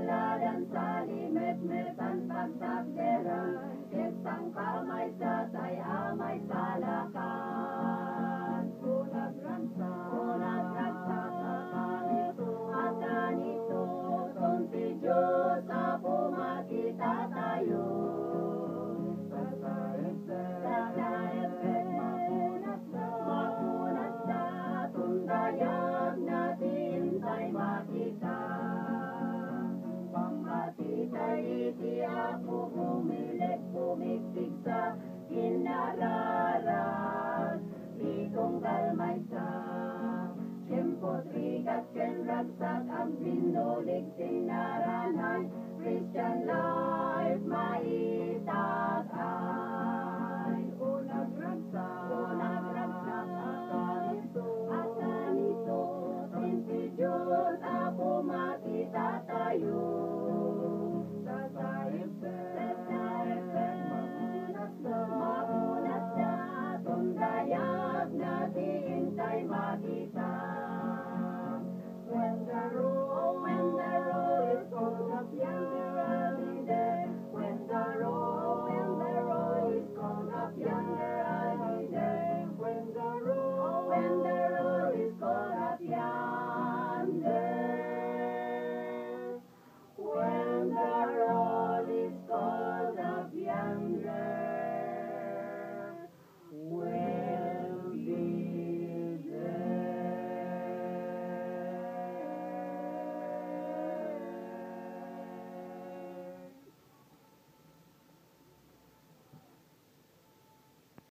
Tuladan sa limet-metan pagtakderan, Kestang kamay sa amay salakan. Unag ransa kakanito, akanito, tunti Diyos, apo makita tayo. Mapunat sa tundayag natin tay makita. Pamatitay iti ako bumilik pumiktig sa kinararas. Itong galmay sa tiyempo trigat ken ragsak ang pinulig tinaranay Christian love.